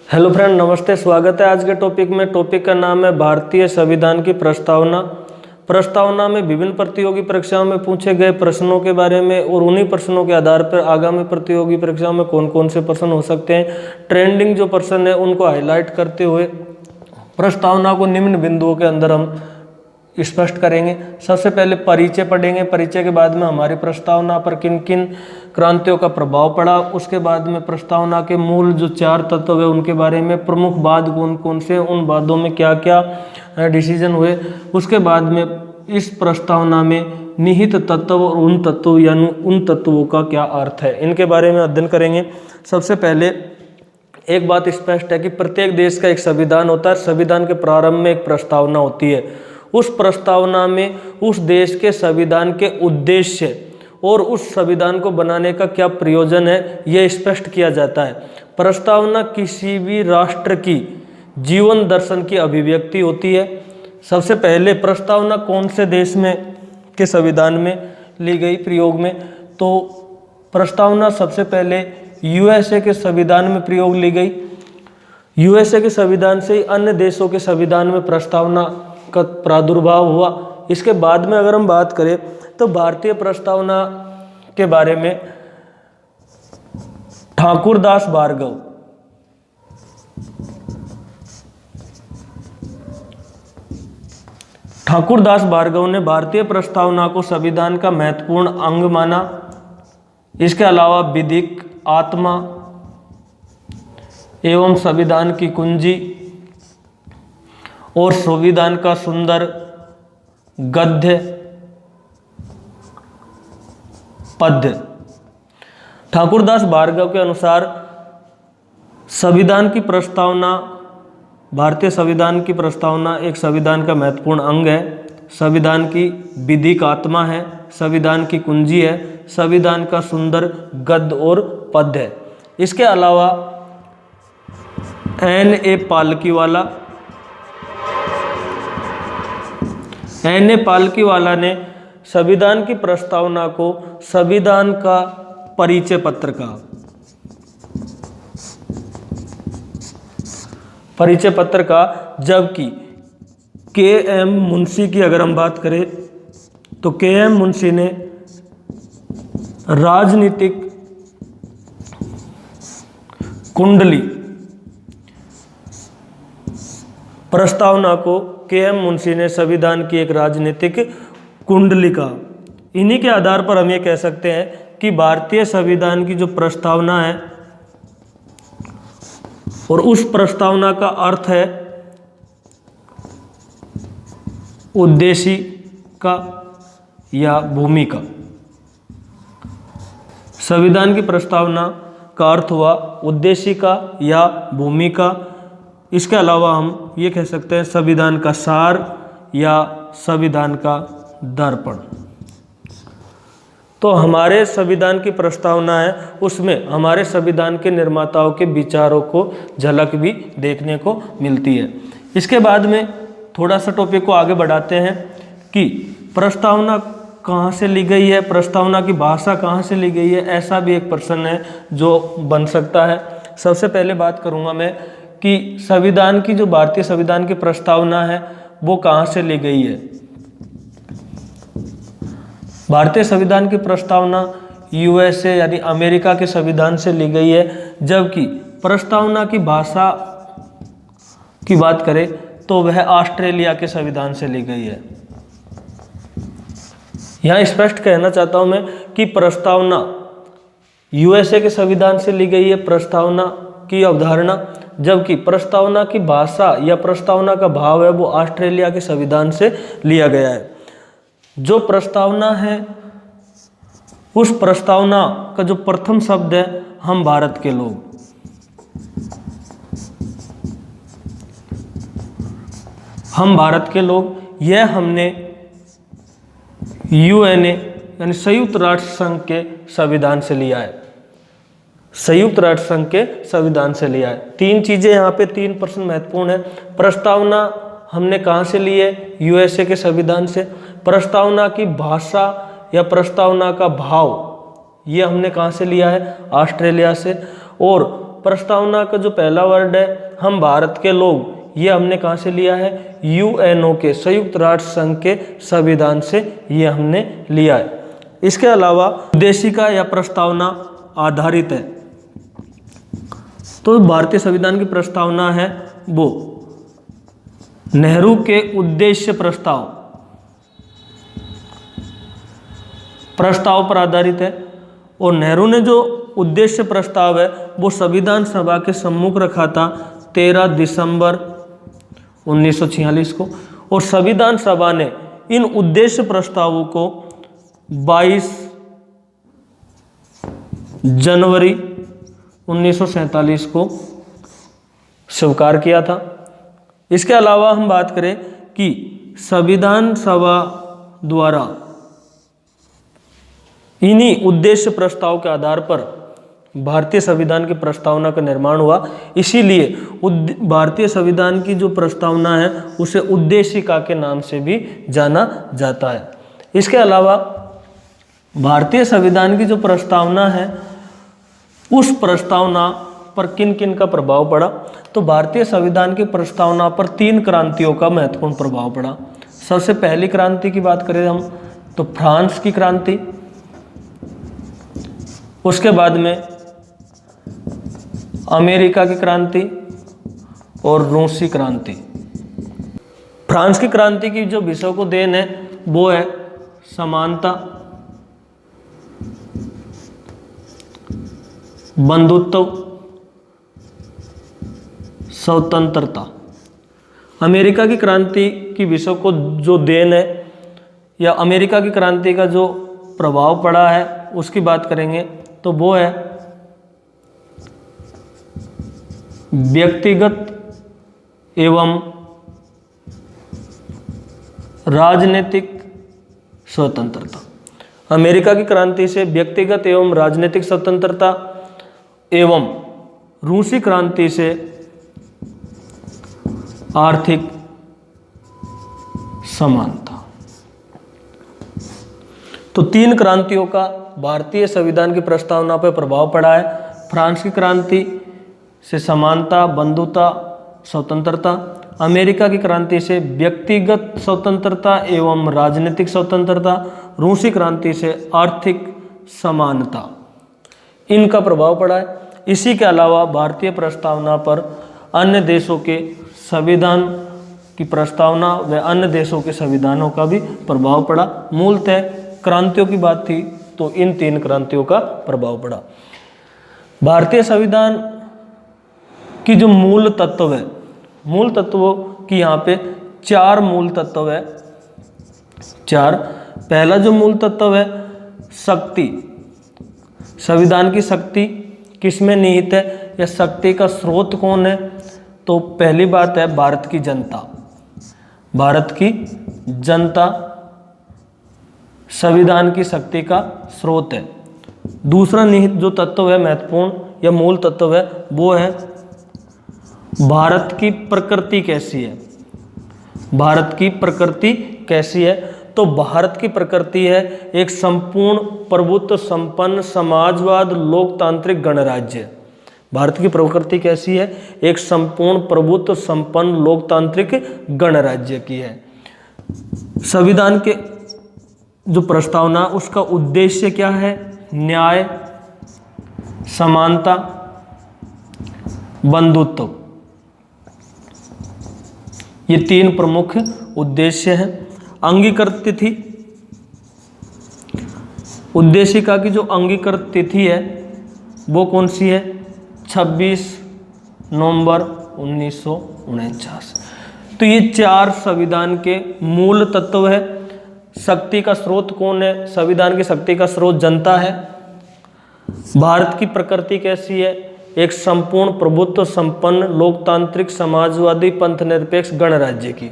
Hello friend, नमस्ते। स्वागत है आज के टॉपिक में। टॉपिक का नाम है भारतीय संविधान की प्रस्तावना। प्रस्तावना में विभिन्न प्रतियोगी परीक्षाओं में पूछे गए प्रश्नों के बारे में और उन्हीं प्रश्नों के आधार पर आगामी प्रतियोगी परीक्षाओं में कौन कौन से प्रश्न हो सकते हैं, ट्रेंडिंग जो प्रश्न है उनको हाईलाइट करते हुए प्रस्तावना को निम्न बिंदुओं के अंदर हम स्पष्ट करेंगे। सबसे पहले परिचय पढ़ेंगे। परिचय के बाद में हमारी प्रस्तावना पर किन किन क्रांतियों का प्रभाव पड़ा, उसके बाद में प्रस्तावना के मूल जो 4 तत्व है उनके बारे में, प्रमुख वाद कौन कौन से, उन वादों में क्या क्या डिसीजन हुए, उसके बाद में इस प्रस्तावना में निहित तत्व और उन तत्व यानी उन तत्वों का क्या अर्थ है, इनके बारे में अध्ययन करेंगे। सबसे पहले एक बात स्पष्ट है कि प्रत्येक देश का एक संविधान होता है। संविधान के प्रारंभ में एक प्रस्तावना होती है। उस प्रस्तावना में उस देश के संविधान के उद्देश्य और उस संविधान को बनाने का क्या प्रयोजन है, यह स्पष्ट किया जाता है। प्रस्तावना किसी भी राष्ट्र की जीवन दर्शन की अभिव्यक्ति होती है। सबसे पहले प्रस्तावना कौन से देश में के संविधान में ली गई प्रयोग में, तो प्रस्तावना सबसे पहले यूएसए के संविधान में प्रयोग ली गई। यूएसए के संविधान से ही अन्य देशों के संविधान में प्रस्तावना का प्रादुर्भाव हुआ। इसके बाद में अगर हम बात करें तो भारतीय प्रस्तावना के बारे में ठाकुरदास भार्गव ने भारतीय प्रस्तावना को संविधान का महत्वपूर्ण अंग माना। इसके अलावा विधिक आत्मा एवं संविधान की कुंजी और संविधान का सुंदर गद्य पद्य। ठाकुरदास भार्गव के अनुसार संविधान की प्रस्तावना, भारतीय संविधान की प्रस्तावना एक संविधान का महत्वपूर्ण अंग है, संविधान की विधिक आत्मा है, संविधान की कुंजी है, संविधान का सुंदर गद्य और पद्य है। इसके अलावा N.A. पालकीवाला ने संविधान की प्रस्तावना को संविधान का परिचय पत्र कहा, जबकि K.M. मुंशी की अगर हम बात करें तो K.M. मुंशी ने राजनीतिक कुंडली प्रस्तावना को K.M. मुंशी ने संविधान की एक राजनीतिक कुंडली कहा। इन्हीं के आधार पर हम ये कह सकते हैं कि भारतीय संविधान की जो प्रस्तावना है और उस प्रस्तावना का अर्थ है उद्देशिका या भूमिका। संविधान की प्रस्तावना का अर्थ हुआ उद्देशिका या भूमिका। इसके अलावा हम ये कह सकते हैं संविधान का सार या संविधान का दर्पण। तो हमारे संविधान की प्रस्तावना है, उसमें हमारे संविधान के निर्माताओं के विचारों को झलक भी देखने को मिलती है। इसके बाद में थोड़ा सा टॉपिक को आगे बढ़ाते हैं कि प्रस्तावना कहाँ से ली गई है, प्रस्तावना की भाषा कहाँ से ली गई है, ऐसा भी एक प्रश्न है जो बन सकता है। सबसे पहले बात करूँगा मैं कि संविधान की जो भारतीय संविधान की प्रस्तावना है वो कहाँ से ली गई है। भारतीय संविधान की प्रस्तावना यूएसए यानी अमेरिका के संविधान से ली गई है, जबकि प्रस्तावना की भाषा की बात करें तो वह ऑस्ट्रेलिया के संविधान से ली गई है। यहाँ स्पष्ट कहना चाहता हूँ मैं कि प्रस्तावना यूएसए के संविधान से ली गई है, प्रस्तावना की अवधारणा, जबकि प्रस्तावना की भाषा या प्रस्तावना का भाव है वो ऑस्ट्रेलिया के संविधान से लिया गया है। जो प्रस्तावना है उस प्रस्तावना का जो प्रथम शब्द है हम भारत के लोग। हम भारत के लोग, यह हमने यूएनए यानी संयुक्त राष्ट्र संघ के संविधान से लिया है, संयुक्त राष्ट्र संघ के संविधान से लिया है। 3 चीजें यहाँ पे 3 प्रश्न महत्वपूर्ण है। प्रस्तावना हमने कहाँ से ली है, यूएसए के संविधान से। प्रस्तावना की भाषा या प्रस्तावना का भाव ये हमने कहाँ से लिया है, ऑस्ट्रेलिया से। और प्रस्तावना का जो पहला वर्ड है हम भारत के लोग, ये हमने कहाँ से लिया है, यूएनओ के संयुक्त राष्ट्र संघ के संविधान से ये हमने लिया है। इसके अलावा उद्देशिका या प्रस्तावना आधारित है, तो भारतीय संविधान की प्रस्तावना है वो नेहरू के उद्देश्य प्रस्ताव पर आधारित है। और नेहरू ने जो उद्देश्य प्रस्ताव है वो संविधान सभा के सम्मुख रखा था 13 दिसंबर 1946 को, और संविधान सभा ने इन उद्देश्य प्रस्तावों को 22 जनवरी 1947 को स्वीकार किया था। इसके अलावा हम बात करें कि संविधान सभा द्वारा इन्हीं उद्देश्य प्रस्ताव के आधार पर भारतीय संविधान की प्रस्तावना का निर्माण हुआ। इसीलिए भारतीय संविधान की जो प्रस्तावना है उसे उद्देशिका के नाम से भी जाना जाता है। इसके अलावा भारतीय संविधान की जो प्रस्तावना है उस प्रस्तावना पर किन किन का प्रभाव पड़ा, तो भारतीय संविधान की प्रस्तावना पर 3 क्रांतियों का महत्वपूर्ण प्रभाव पड़ा। सबसे पहली क्रांति की बात करें हम तो फ्रांस की क्रांति, उसके बाद में अमेरिका की क्रांति और रूसी क्रांति। फ्रांस की क्रांति की जो विषय को देन है वो है समानता, बंधुत्व, स्वतंत्रता। अमेरिका की क्रांति की विषय को जो देन है या अमेरिका की क्रांति का जो प्रभाव पड़ा है उसकी बात करेंगे तो वो है व्यक्तिगत एवं राजनीतिक स्वतंत्रता। अमेरिका की क्रांति से व्यक्तिगत एवं राजनीतिक स्वतंत्रता एवं रूसी क्रांति से आर्थिक समानता। तो 3 क्रांतियों का भारतीय संविधान की प्रस्तावना पर प्रभाव पड़ा है। फ्रांस की क्रांति से समानता, बंधुता, स्वतंत्रता। अमेरिका की क्रांति से व्यक्तिगत स्वतंत्रता एवं राजनीतिक स्वतंत्रता। रूसी क्रांति से आर्थिक समानता, इनका प्रभाव पड़ा है। इसी के अलावा भारतीय प्रस्तावना पर अन्य देशों के संविधान की प्रस्तावना व अन्य देशों के संविधानों का भी प्रभाव पड़ा। मूलतः क्रांतियों की बात थी तो इन 3 क्रांतियों का प्रभाव पड़ा। भारतीय संविधान की जो मूल तत्व है, मूल तत्वों की यहाँ पे 4 मूल तत्व है। 4। पहला जो मूल तत्व है शक्ति। संविधान की शक्ति किसमें निहित है या शक्ति का स्रोत कौन है, तो पहली बात है भारत की जनता। भारत की जनता संविधान की शक्ति का स्रोत है। दूसरा निहित जो तत्व है महत्वपूर्ण या मूल तत्व है वो है भारत की प्रकृति कैसी है। भारत की प्रकृति कैसी है, तो भारत की प्रकृति है एक संपूर्ण प्रभुत्व संपन्न समाजवाद लोकतांत्रिक गणराज्य। भारत की प्रकृति कैसी है, एक संपूर्ण प्रभुत्व संपन्न लोकतांत्रिक गणराज्य की है। संविधान के जो प्रस्तावना उसका उद्देश्य क्या है, न्याय, समानता, बंधुत्व, ये 3 प्रमुख उद्देश्य हैं। अंगीकृत तिथि, उद्देशिका की जो अंगीकृत तिथि है वो कौन सी है, 26 नवंबर 1949। तो ये 4 संविधान के मूल तत्व है। शक्ति का स्रोत कौन है, संविधान की शक्ति का स्रोत जनता है। भारत की प्रकृति कैसी है, एक संपूर्ण प्रभुत्व संपन्न लोकतांत्रिक समाजवादी पंथ निरपेक्ष गणराज्य की।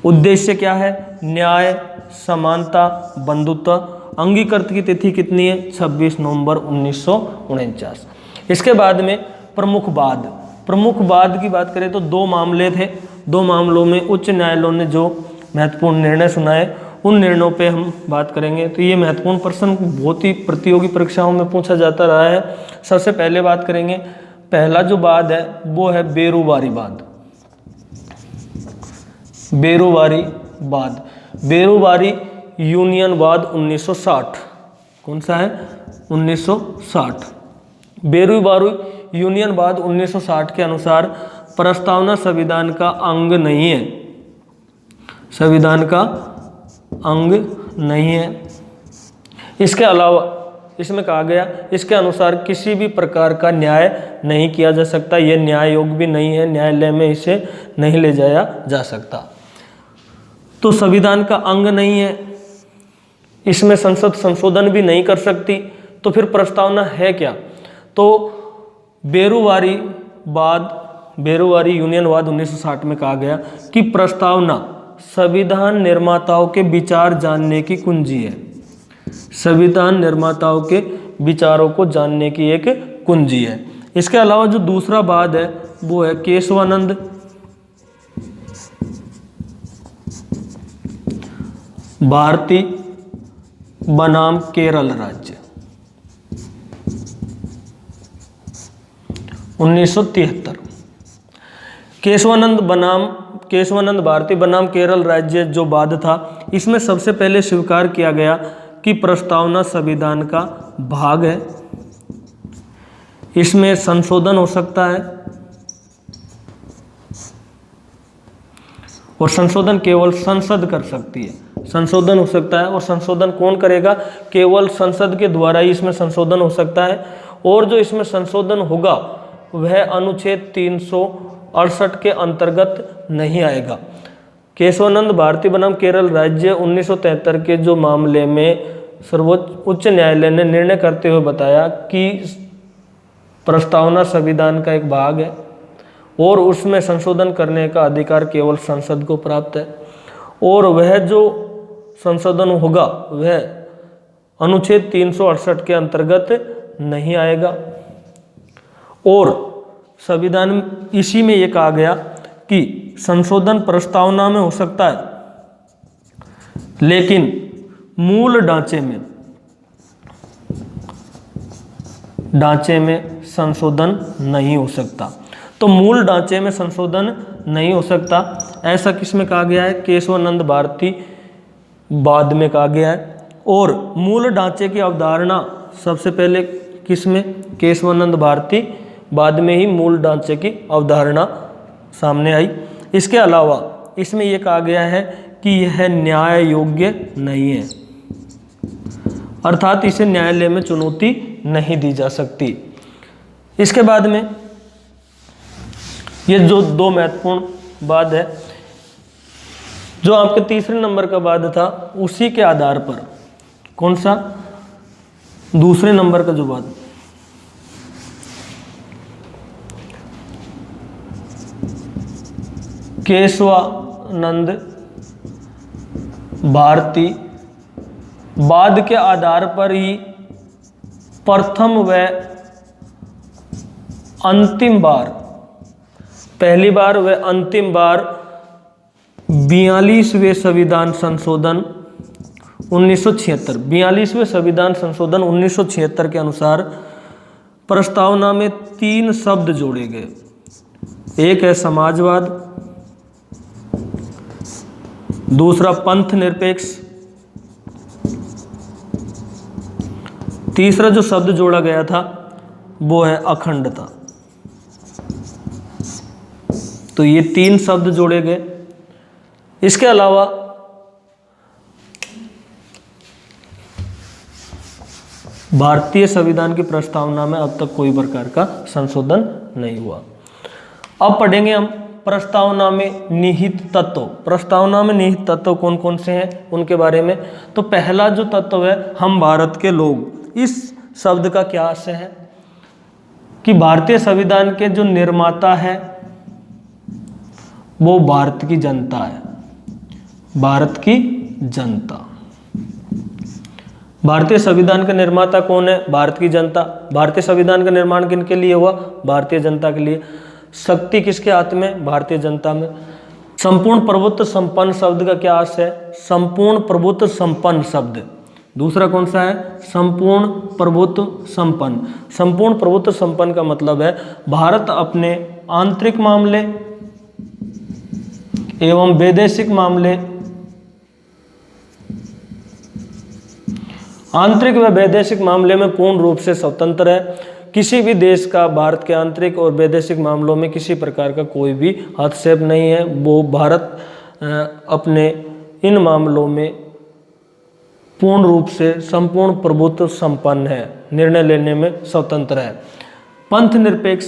उद्देश्य क्या है, न्याय, समानता, बंधुत्व। अंगीकृत की तिथि कितनी है, 26 नवंबर 1949। इसके बाद में प्रमुखवाद। प्रमुखवाद की बात करें तो 2 मामले थे। 2 मामलों में उच्च न्यायालय ने जो महत्वपूर्ण निर्णय सुनाए उन निर्णयों पे हम बात करेंगे। तो ये महत्वपूर्ण प्रश्न बहुत ही प्रतियोगी परीक्षाओं में पूछा जाता रहा है। सबसे पहले बात करेंगे पहला जो वाद है वो है बेरुवारी वाद। बेरुवारी वाद, बेरुवारी यूनियनवाद 1960। कौन सा है? 1960। बेरुवारी यूनियनवाद 1960 के अनुसार प्रस्तावना संविधान का अंग नहीं है, संविधान का अंग नहीं है। इसके अलावा इसमें कहा गया इसके अनुसार किसी भी प्रकार का न्याय नहीं किया जा सकता, यह न्याय योग्य भी नहीं है, न्यायालय में इसे नहीं ले जाया जा सकता। तो संविधान का अंग नहीं है, इसमें संसद संशोधन भी नहीं कर सकती, तो फिर प्रस्तावना है क्या? तो बेरुवारी यूनियनवाद 1960 में कहा गया कि प्रस्तावना संविधान निर्माताओं के विचार जानने की कुंजी है, संविधान निर्माताओं के विचारों को जानने की एक कुंजी है। इसके अलावा जो दूसरा वाद है वो है केशवानंद भारती बनाम केरल राज्य 1973। केशवानंद भारती बनाम केरल राज्य जो वाद था, इसमें सबसे पहले स्वीकार किया गया कि प्रस्तावना संविधान का भाग है, इसमें संशोधन हो सकता है और संशोधन केवल संसद कर सकती है। संशोधन हो सकता है और संशोधन कौन करेगा? केवल संसद के द्वारा ही इसमें संशोधन हो सकता है। और जो इसमें संशोधन होगा वह अनुच्छेद 368 के अंतर्गत नहीं आएगा। केशवानंद भारती बनाम केरल राज्य 1973 के जो मामले में सर्वोच्च उच्च न्यायालय ने निर्णय करते हुए बताया कि प्रस्तावना संविधान का एक भाग है और उसमें संशोधन करने का अधिकार केवल संसद को प्राप्त है, और वह जो संशोधन होगा वह अनुच्छेद 368 के अंतर्गत नहीं आएगा। और संविधान में इसी में यह कहा गया कि संशोधन प्रस्तावना में हो सकता है, लेकिन मूल ढांचे में संशोधन नहीं हो सकता। तो मूल ढांचे में संशोधन नहीं हो सकता, ऐसा किसमें कहा गया है? केशवानंद भारती बाद में कहा गया है। और मूल ढांचे की अवधारणा सबसे पहले किसमें? केशवानंद भारती, बाद में ही मूल ढांचे की अवधारणा सामने आई। इसके अलावा इसमें यह कहा गया है कि यह न्याय योग्य नहीं है, अर्थात इसे न्यायालय में चुनौती नहीं दी जा सकती। इसके बाद में ये जो दो महत्वपूर्ण वाद है, जो आपके तीसरे नंबर का वाद था, उसी के आधार पर कौन सा? दूसरे नंबर का जो वाद, केशवानंद भारती वाद के आधार पर ही प्रथम व अंतिम बार, पहली बार व अंतिम बार 42वें संविधान संशोधन 1976, 42वें संविधान संशोधन 1976 के अनुसार प्रस्तावना में 3 शब्द जोड़े गए। एक है समाजवाद, दूसरा पंथ निरपेक्ष, तीसरा जो शब्द जोड़ा गया था वो है अखंडता। तो ये 3 शब्द जोड़े गए। इसके अलावा भारतीय संविधान की प्रस्तावना में अब तक कोई प्रकार का संशोधन नहीं हुआ। अब पढ़ेंगे हम प्रस्तावना में निहित तत्व। प्रस्तावना में निहित तत्व कौन कौन से हैं उनके बारे में। तो पहला जो तत्व है, हम भारत के लोग। इस शब्द का क्या अर्थ है कि भारतीय संविधान के जो निर्माता है वो भारत की जनता है, भारत की जनता। भारतीय संविधान का निर्माता कौन है? भारत की जनता। भारतीय संविधान का निर्माण किनके लिए हुआ? भारतीय जनता के लिए। शक्ति किसके हाथ में? भारतीय जनता में। संपूर्ण प्रभुत्व संपन्न शब्द का क्या अर्थ है? संपूर्ण प्रभुत्व संपन्न शब्द दूसरा कौन सा है? संपूर्ण प्रभुत्व संपन्न। संपूर्ण प्रभुत्व संपन्न का मतलब है भारत अपने आंतरिक मामले एवं वैदेशिक मामले, आंतरिक व वैदेशिक मामले में पूर्ण रूप से स्वतंत्र है। किसी भी देश का भारत के आंतरिक और वैदेशिक मामलों में किसी प्रकार का कोई भी हस्तक्षेप नहीं है। वो भारत अपने इन मामलों में पूर्ण रूप से संपूर्ण प्रभुत्व संपन्न है, निर्णय लेने में स्वतंत्र है। पंथ निरपेक्ष,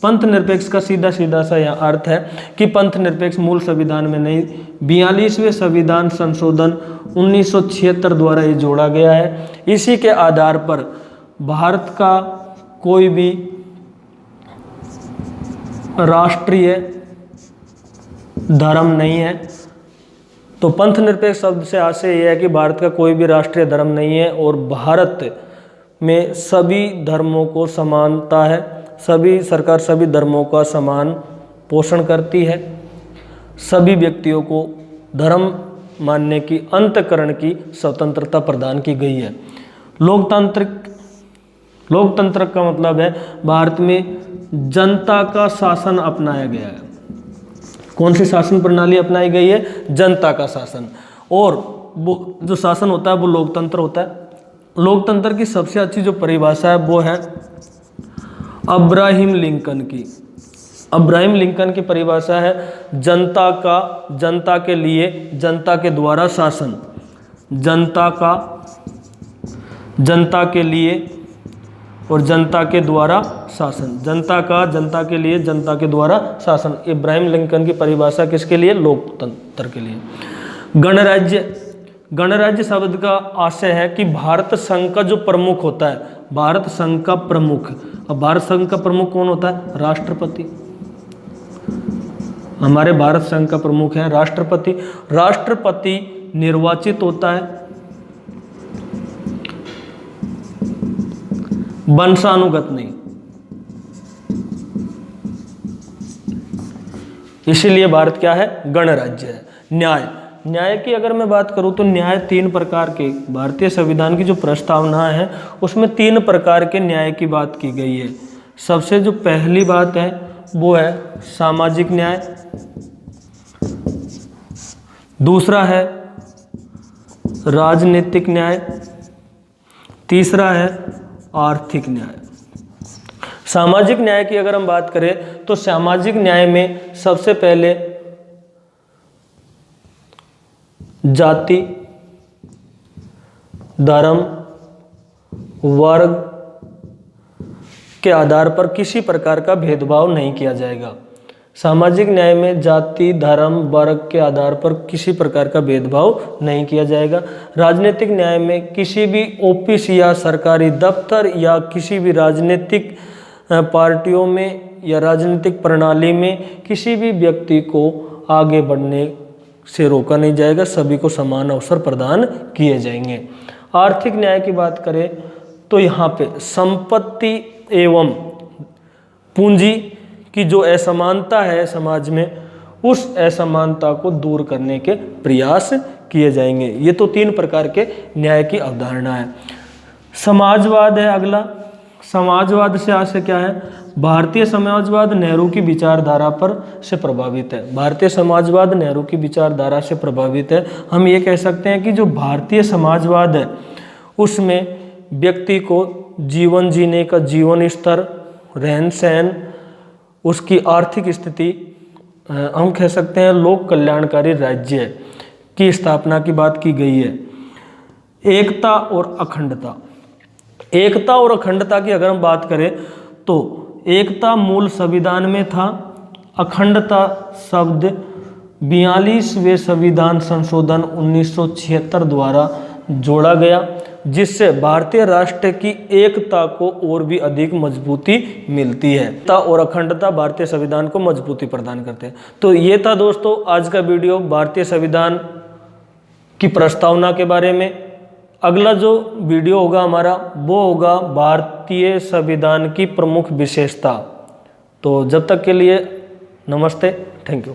पंथ निरपेक्ष का सीधा सीधा सा यह अर्थ है कि पंथ निरपेक्ष मूल संविधान में नहीं, 42वें संविधान संशोधन 1976 द्वारा ये जोड़ा गया है। इसी के आधार पर भारत का कोई भी राष्ट्रीय धर्म नहीं है। तो पंथ निरपेक्ष शब्द से आशय यह है कि भारत का कोई भी राष्ट्रीय धर्म नहीं है और भारत में सभी धर्मों को समानता है। सभी सरकार सभी धर्मों का समान पोषण करती है। सभी व्यक्तियों को धर्म मानने की, अंतःकरण की स्वतंत्रता प्रदान की गई है। लोकतंत्र का मतलब है भारत में जनता का शासन अपनाया गया है। कौन सी शासन प्रणाली अपनाई गई है? जनता का शासन। और वो जो शासन होता है वो लोकतंत्र होता है। लोकतंत्र की सबसे अच्छी जो परिभाषा है वो है अब्राहम लिंकन की। अब्राहम लिंकन की परिभाषा है जनता का, जनता के लिए, जनता के द्वारा शासन। जनता का, जनता के लिए और जनता के द्वारा शासन। जनता का, जनता के लिए, जनता के द्वारा शासन। इब्राहिम लिंकन की परिभाषा किसके लिए? लोकतंत्र के लिए। गणराज्य, गणराज्य शब्द का आशय है कि भारत संघ का जो प्रमुख होता है, भारत संघ का प्रमुख, अब भारत संघ का प्रमुख कौन होता है? राष्ट्रपति। हमारे भारत संघ का प्रमुख है राष्ट्रपति। राष्ट्रपति निर्वाचित होता है, वंशानुगत नहीं। इसीलिए भारत क्या है? गणराज्य है। न्याय, न्याय की अगर मैं बात करूं तो न्याय 3 प्रकार के, भारतीय संविधान की जो प्रस्तावना है उसमें 3 प्रकार के न्याय की बात की गई है। सबसे जो पहली बात है वो है सामाजिक न्याय, दूसरा है राजनीतिक न्याय, तीसरा है आर्थिक न्याय। सामाजिक न्याय की अगर हम बात करें तो सामाजिक न्याय में सबसे पहले जाति, धर्म, वर्ग के आधार पर किसी प्रकार का भेदभाव नहीं किया जाएगा। सामाजिक न्याय में जाति, धर्म, वर्ग के आधार पर किसी प्रकार का भेदभाव नहीं किया जाएगा। राजनीतिक न्याय में किसी भी ऑफिस या सरकारी दफ्तर या किसी भी राजनीतिक पार्टियों में या राजनीतिक प्रणाली में किसी भी व्यक्ति को आगे बढ़ने से रोका नहीं जाएगा, सभी को समान अवसर प्रदान किए जाएंगे। आर्थिक न्याय की बात करें तो यहाँ पे संपत्ति एवं पूंजी की जो असमानता है समाज में, उस असमानता को दूर करने के प्रयास किए जाएंगे। ये तो 3 प्रकार के न्याय की अवधारणा है। समाजवाद है अगला। समाजवाद से आशय क्या है? भारतीय समाजवाद नेहरू की विचारधारा पर से प्रभावित है। भारतीय समाजवाद नेहरू की विचारधारा से प्रभावित है। हम ये कह सकते हैं कि जो भारतीय समाजवाद है उसमें व्यक्ति को जीवन जीने का जीवन स्तर, रहन सहन, उसकी आर्थिक स्थिति, हम कह सकते हैं लोक कल्याणकारी राज्य की स्थापना की बात की गई है। एकता और अखंडता, एकता और अखंडता की अगर हम बात करें तो एकता मूल संविधान में था, अखंडता शब्द 42वें संविधान संशोधन 1976 द्वारा जोड़ा गया, जिससे भारतीय राष्ट्र की एकता को और भी अधिक मजबूती मिलती है। एकता और अखंडता भारतीय संविधान को मजबूती प्रदान करते हैं। तो ये था दोस्तों आज का वीडियो भारतीय संविधान की प्रस्तावना के बारे में। अगला जो वीडियो होगा हमारा वो होगा भारतीय संविधान की प्रमुख विशेषता। तो जब तक के लिए नमस्ते, थैंक यू।